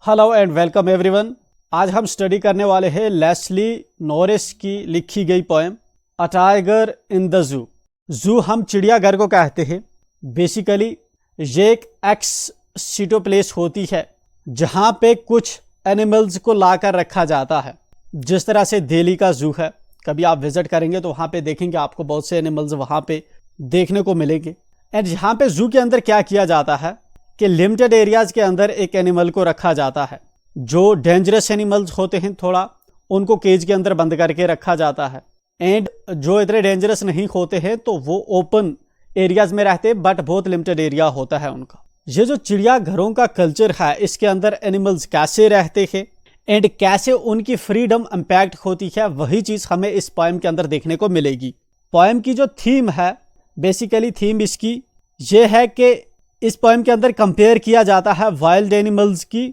Hello and welcome everyone. आज हम study करने वाले हैं लेस्ली नॉरिस की लिखी गई poem a tiger in the zoo. जू हम चिड़ियाघर को कहते हैं। बेसिकली ये एक एक्स-सिटो प्लेस होती है जहाँ पे कुछ एनिमल्स को लाकर रखा जाता है। जिस तरह से दिल्ली का जू है, कभी आप विजिट करेंगे तो वहाँ पे देखेंगे आपको बहुत से एनिमल्स वहाँ पे देखने को मिलेंगे। एंड यहाँ पे जू के अंदर क्या किया जाता है कि लिमिटेड एरियाज के अंदर एक एनिमल को रखा जाता है। जो डेंजरस एनिमल्स होते हैं थोड़ा उनको केज के अंदर बंद करके रखा जाता है। एंड जो इतने डेंजरस नहीं होते हैं तो वो ओपन एरियाज में रहते हैं, बट बहुत लिमिटेड एरिया होता है उनका। ये जो चिड़ियाघरों का कल्चर है, इसके अंदर एनिमल्स कैसे रहते हैं एंड कैसे उनकी फ्रीडम इम्पैक्ट होती है, वही चीज़ हमें इस पोएम के अंदर देखने को मिलेगी। पोएम की जो थीम है, बेसिकली थीम इसकी ये है कि इस पोएम के अंदर कंपेयर किया जाता है वाइल्ड एनिमल्स की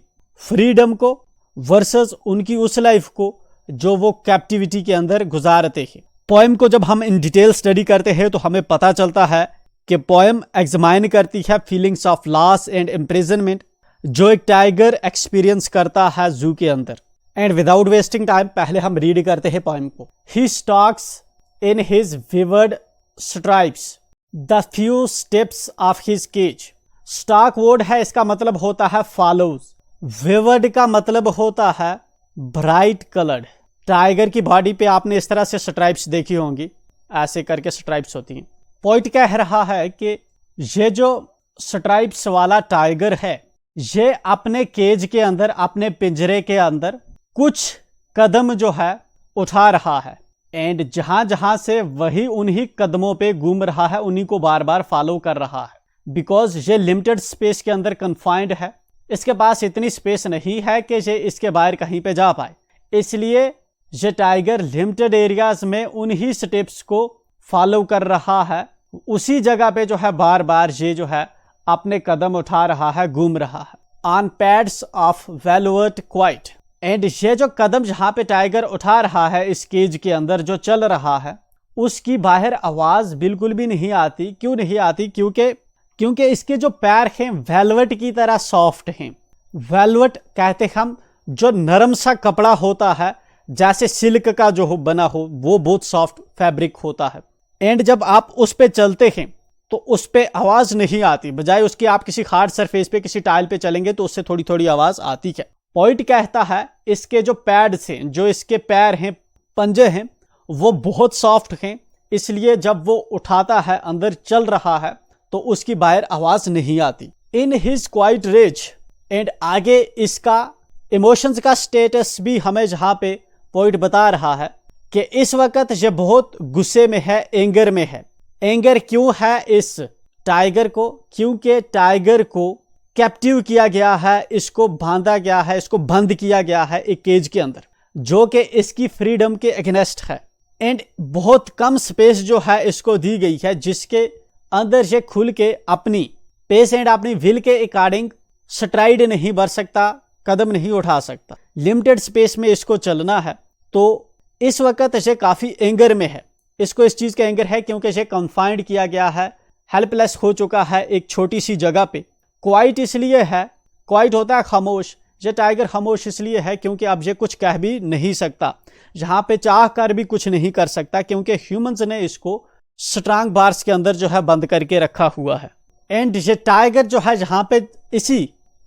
फ्रीडम को वर्सेस उनकी उस लाइफ को जो वो कैप्टिविटी के अंदर गुजारते हैं। पोएम को जब हम इन डिटेल स्टडी करते हैं तो हमें पता चलता है कि पोएम एग्जामाइन करती है feelings of loss and imprisonment जो एक टाइगर एक्सपीरियंस करता है जू के अंदर। एंड विदाउट वेस्टिंग टाइम पहले हम रीड करते हैं पोएम को। He stalks in his vivid stripes the few steps of his cage. Stalk word है, इसका मतलब होता है फॉलोज। विवर्ड का मतलब होता है ब्राइट कलर्ड। टाइगर की बॉडी पे आपने इस तरह से स्ट्राइप्स देखी होंगी, ऐसे करके स्ट्राइप्स होती हैं। पॉइंट कह रहा है कि ये जो स्ट्राइप्स वाला टाइगर है ये अपने केज के अंदर, अपने पिंजरे के अंदर कुछ कदम जो है उठा रहा है। एंड जहां जहां से वही उन्हीं कदमों पे घूम रहा है, उन्हीं को बार बार फॉलो कर रहा है। बिकॉज ये लिमिटेड स्पेस के अंदर कन्फाइंड है, इसके पास इतनी स्पेस नहीं है कि ये इसके बाहर कहीं पे जा पाए। इसलिए ये टाइगर लिमिटेड एरियाज में उन्हीं स्टेप्स को फॉलो कर रहा है, उसी जगह पे जो है बार बार ये जो है अपने कदम उठा रहा है, घूम रहा है। On pads of velvet quite. And ये जो कदम जहाँ पे टाइगर उठा रहा है इस केज के अंदर जो चल रहा है, उसकी बाहर आवाज बिल्कुल भी नहीं आती। क्यों नहीं आती? क्योंकि इसके जो पैर हैं वेलवेट की तरह सॉफ्ट हैं। वेलवेट कहते हम जो नरम सा कपड़ा होता है, जैसे सिल्क का जो बना हो, वो बहुत सॉफ्ट फैब्रिक होता है। एंड जब आप उस पे चलते हैं तो उस पे आवाज नहीं आती, बजाय उसके आप किसी हार्ड सरफेस पे, किसी टाइल पे चलेंगे तो उससे थोड़ी थोड़ी आवाज आती है। पॉइंट कहता है इसके जो पैड्स हैं, जो इसके पैर हैं, पंजे हैं, वो बहुत सॉफ्ट हैं। इसलिए जब वो उठाता है, अंदर चल रहा है, तो उसकी बाहर आवाज नहीं आती। In his quiet rage. And आगे इसका इमोशंस का स्टेटस भी हमें जहां पे पॉइंट बता रहा है कि इस वक्त ये बहुत गुस्से में है, एंगर में है। एंगर क्यों है इस टाइगर को? क्योंकि टाइगर को कैप्टिव किया गया है, इसको बांधा गया है, इसको बंद किया गया है एक केज के अंदर जो कि इसकी फ्रीडम के अगेंस्ट है। एंड बहुत कम स्पेस जो है इसको दी गई है, जिसके अंदर ये खुल के अपनी पेस एंड अपनी विल के अकॉर्डिंग स्ट्राइड नहीं बढ़ सकता, कदम नहीं उठा सकता। लिमिटेड स्पेस में इसको चलना है। तो इस वक्त ये काफी एंगर में है। इसको इस चीज का एंगर है क्योंकि ये कन्फाइंड किया गया है, हेल्पलेस हो चुका है एक छोटी सी जगह पे। क्वाइट इसलिए है, क्वाइट होता है खामोश। ये टाइगर खामोश इसलिए है क्योंकि अब ये कुछ कह भी नहीं सकता, जहां पे चाह कर भी कुछ नहीं कर सकता, क्योंकि ह्यूमंस ने इसको स्ट्रांग बार्स के अंदर जो है बंद करके रखा हुआ है। एंड ये टाइगर जो है जहां पे इसी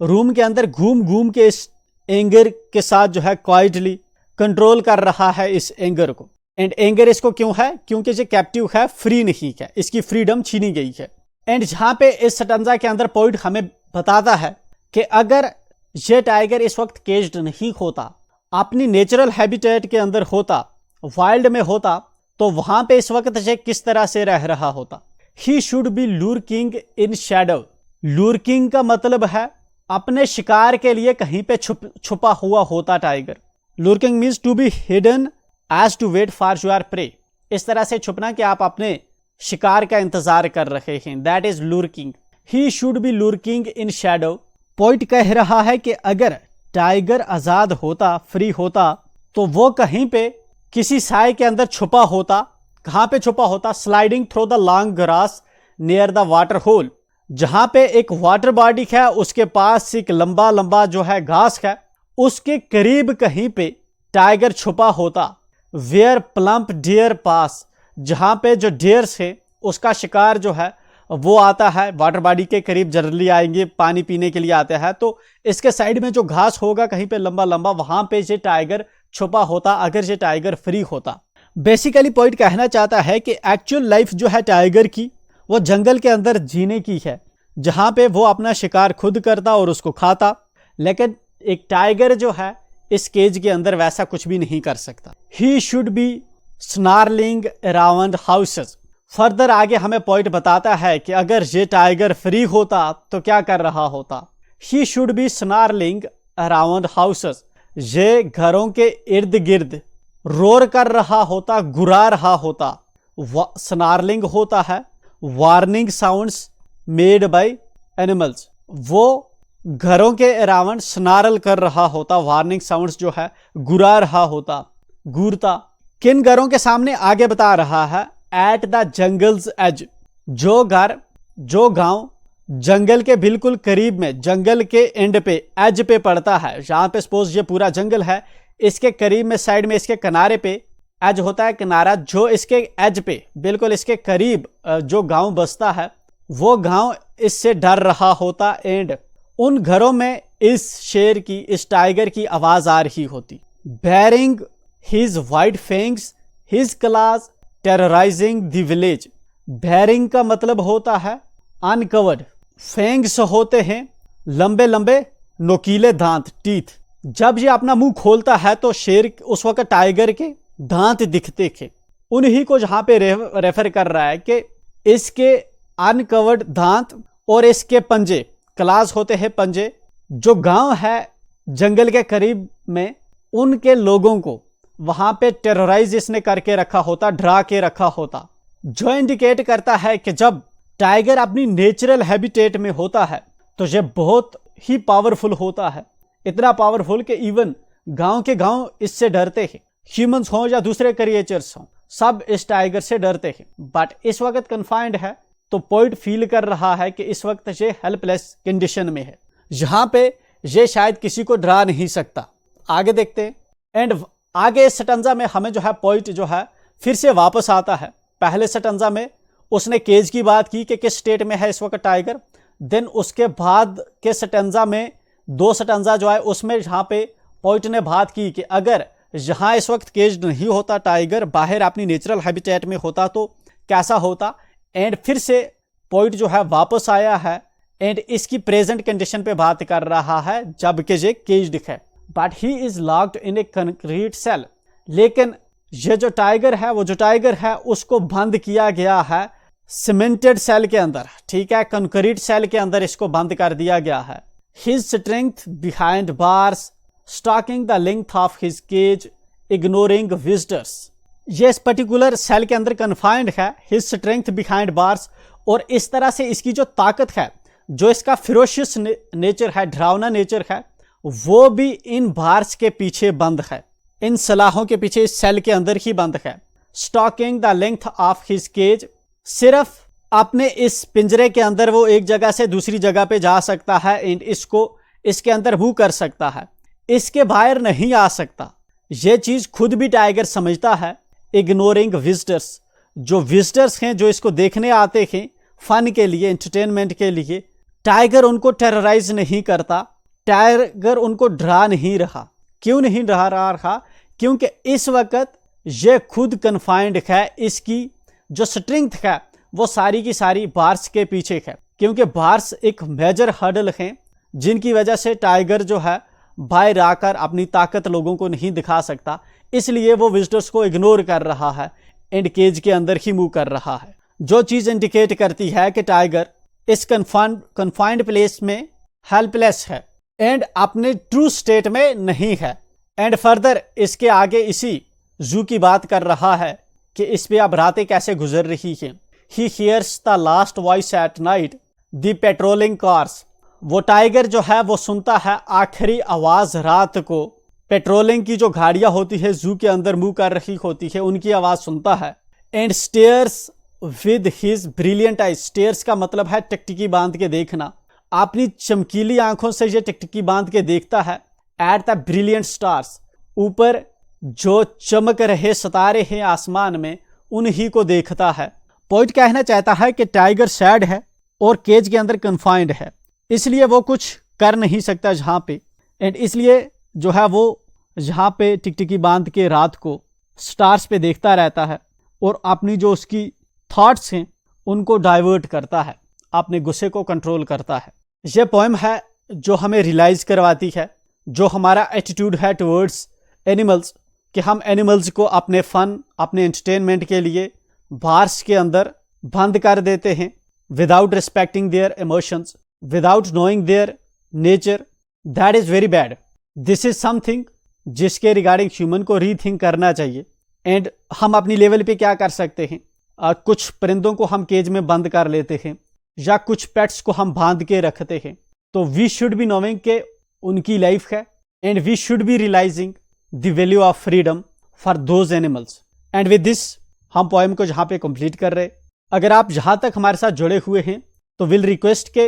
रूम के अंदर घूम घूम के इस एंगर के साथ जो है क्वाइटली कंट्रोल कर रहा है इस एंगर को। एंड एंगर इसको क्यों है? क्योंकि ये कैप्टिव है, फ्री नहीं है, इसकी फ्रीडम छीनी गई है। एंड जहां पे इस स्टैंजा के अंदर पॉइंट हमें बताता है कि अगर ये टाइगर इस वक्त केज्ड नहीं होता, अपनी नेचुरल हैबिटेट के अंदर होता, वाइल्ड में होता, तो वहां पे इस वक्त ये किस तरह से रह रहा होता। He should be lurking in shadow. Lurking का मतलब है अपने शिकार के लिए कहीं पे छुपा हुआ होता tiger. Lurking means to be hidden as to wait for your prey. इस तरह से छुपना कि आप अपने शिकार का इंतजार कर रहे हैं, that is lurking. He should be lurking in shadow. Point कह रहा है कि अगर टाइगर आजाद होता, फ्री होता, तो वो कहीं पे किसी साय के अंदर छुपा होता। कहां पे छुपा होता? Sliding through the long grass near the water hole. जहां पे एक वाटर बॉडी है, उसके पास एक लंबा लंबा जो है घास है, उसके करीब कहीं पे टाइगर छुपा होता। वेयर प्लम्प डियर पास, जहां पे जो डियर्स है उसका शिकार जो है वो आता है, वाटर बॉडी के करीब जनरली आएंगे, पानी पीने के लिए आते हैं, तो इसके साइड में जो घास होगा कहीं पे लंबा लंबा, वहां पे ये टाइगर छुपा होता अगर ये टाइगर फ्री होता। बेसिकली पॉइंट कहना चाहता है कि एक्चुअल लाइफ जो है टाइगर की, वो जंगल के अंदर जीने की है, जहां पे वो अपना शिकार खुद करता और उसको खाता। लेकिन एक टाइगर जो है इस केज के अंदर वैसा कुछ भी नहीं कर सकता। ही should B snarling around houses. Further आगे हमें पॉइंट बताता है कि अगर ये टाइगर फ्री होता तो क्या कर रहा होता। He should B snarling around houses, ये घरों के इर्द गिर्द रोर कर रहा होता, गुरा रहा होता। स्नार्लिंग होता है warning sounds made by animals, वो घरों के अराउंड स्नारल कर रहा होता, वार्निंग साउंड्स जो है गुरा रहा होता, घूरता। किन घरों के सामने आगे बता रहा है, एट द जंगल्स एज, जो घर जो गांव जंगल के बिल्कुल करीब में, जंगल के एंड पे, एज पे पड़ता है। जहां पे सपोज ये पूरा जंगल है, इसके करीब में, साइड में, इसके किनारे पे एज होता है किनारा, जो इसके एज पे बिल्कुल इसके करीब जो गांव बसता है, वो गांव इससे डर रहा होता। एंड उन घरों में इस शेर की, इस टाइगर की आवाज आ रही होती। Baring his white fangs his claws terrorising the village. Baring का मतलब होता है अनकवर्ड, फेंग्स होते हैं लंबे लंबे नोकीले दांत, टीथ। जब ये अपना मुंह खोलता है तो शेर उस वक्त टाइगर के दांत दिखते थे, उन्हीं को जहां पे रेफर कर रहा है कि इसके अनकवर्ड दांत और इसके पंजे, क्लास होते हैं पंजे। जो गांव है जंगल के करीब में, उनके लोगों को वहां पे टेरराइज इसने करके रखा होता, डरा के रखा होता, जो इंडिकेट करता है कि जब टाइगर अपनी नेचुरल हैबिटेट में होता है तो ये बहुत ही पावरफुल होता है। इतना पावरफुल कि इवन गांव के गांव इससे डरते हैं, ह्यूमंस हों या दूसरे क्रिएचर्स हों, सब इस टाइगर से डरते हैं। बट इस वक्त कन्फाइंड है, तो पॉइंट फील कर रहा है कि इस वक्त ये हेल्पलेस कंडीशन में है, जहां पे ये शायद किसी को डरा नहीं सकता। आगे देखते हैं। एंड आगे इस सटंजा में हमें जो है पॉइंट जो है फिर से वापस आता है। पहले सटंजा में उसने केज की बात की कि किस स्टेट में है इस वक्त टाइगर। देन उसके बाद के सटंजा में, दो सटंजा जो है उसमें जहाँ पे पॉइंट ने बात की कि अगर यहाँ इस वक्त केज नहीं होता, टाइगर बाहर अपनी नेचुरल हैबिटेट में होता तो कैसा होता। एंड फिर से पॉइंट जो है वापस आया है एंड इसकी प्रेजेंट कंडीशन पे बात कर रहा है जबकि ये केज्ड है। But he is locked in a concrete cell, लेकिन ये जो टाइगर है, वो जो टाइगर है उसको बंद किया गया है सीमेंटेड सेल के अंदर, ठीक है, कंक्रीट सेल के अंदर इसको बंद कर दिया गया है। His strength behind bars stalking the length of his cage ignoring visitors. ये इस पर्टिकुलर सेल के अंदर कन्फाइंड है, हिज स्ट्रेंथ बिहाइंड बार्स, और इस तरह से इसकी जो ताकत है, जो इसका फिरोशियस नेचर है, डरावना नेचर है, वो भी इन बार्स के पीछे बंद है, इन सलाहों के पीछे इस सेल के अंदर ही बंद है। Stalking the length of his cage, सिर्फ अपने इस पिंजरे के अंदर वो एक जगह से दूसरी जगह पे जा सकता है एंड इसको इसके अंदर मूव कर सकता है, इसके बाहर नहीं आ सकता। ये चीज खुद भी टाइगर समझता है। इग्नोरिंग विजिटर्स, जो विजिटर्स हैं जो इसको देखने आते हैं फन के लिए, एंटरटेनमेंट के लिए, टाइगर उनको टेरराइज नहीं करता, टाइगर उनको डरा नहीं रहा। क्यों नहीं डरा रहा? क्योंकि इस वक्त ये खुद कन्फाइंड है, इसकी जो स्ट्रेंथ है वो सारी की सारी बार्स के पीछे है, क्योंकि बार्स एक मेजर हर्डल हैं जिनकी वजह से टाइगर जो है बाहर आकर अपनी ताकत लोगों को नहीं दिखा सकता, इसलिए वो विजिटर्स को इग्नोर कर रहा है एंड केज के अंदर ही मूव कर रहा है, जो चीज इंडिकेट करती है कि टाइगर इस कन्फाइंड प्लेस में हेल्पलेस है एंड अपने ट्रू स्टेट में नहीं है। एंड फर्दर इसके आगे इसी जू की बात कर रहा है कि इस पे अब रातें कैसे गुजर रही हैं। He hears the last voice at night the patrolling cars, वो टाइगर जो है वो सुनता है आखिरी आवाज रात को, पेट्रोलिंग की जो गाड़ियां होती है जू के अंदर मूव कर रही होती है उनकी आवाज सुनता है। And stairs with his brilliant eyes, stairs का मतलब है टिकटिकी बांध के देखना, अपनी चमकीली आंखों से ये टिकटिकी बांध के देखता है। एट द ब्रिलियंट स्टार्स, ऊपर जो चमक रहे सितारे हैं आसमान में, उन्हीं को देखता है। पॉइंट कहना चाहता है कि टाइगर सैड है और केज के अंदर कन्फाइंड है, इसलिए वो कुछ कर नहीं सकता जहाँ पे, एंड इसलिए जो है वो जहाँ पे टिकटिकी बांध के रात को स्टार्स पे देखता रहता है और अपनी जो उसकी थॉट्स हैं उनको डाइवर्ट करता है, अपने गुस्से को कंट्रोल करता है। यह पोएम है जो हमें रियलाइज करवाती है जो हमारा एटीट्यूड है टुवर्ड्स एनिमल्स, कि हम एनिमल्स को अपने फन, अपने एंटरटेनमेंट के लिए बार्स के अंदर बंद कर देते हैं, without respecting their emotions, without knowing their nature. That is very bad. This is something जिसके रिगार्डिंग ह्यूमन को रीथिंक करना चाहिए। एंड हम अपनी लेवल पे क्या कर सकते हैं, कुछ परिंदों को हम केज में बंद कर लेते हैं या कुछ पेट्स को हम बांध के रखते हैं, तो वी शुड बी नोइंग के उनकी लाइफ है, and we should be realising the value of freedom for those animals. And with this हम पोएम को जहाँ पे कंप्लीट कर रहे। अगर आप जहाँ तक हमारे साथ जुड़े हुए हैं तो विल रिक्वेस्ट के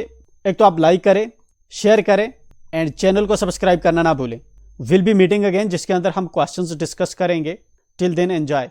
एक तो आप लाइक करें, शेयर करें एंड चैनल को सब्सक्राइब करना ना भूलें। विल बी मीटिंग अगेन, जिसके अंदर हम क्वेश्चंस डिस्कस करेंगे। Till then enjoy.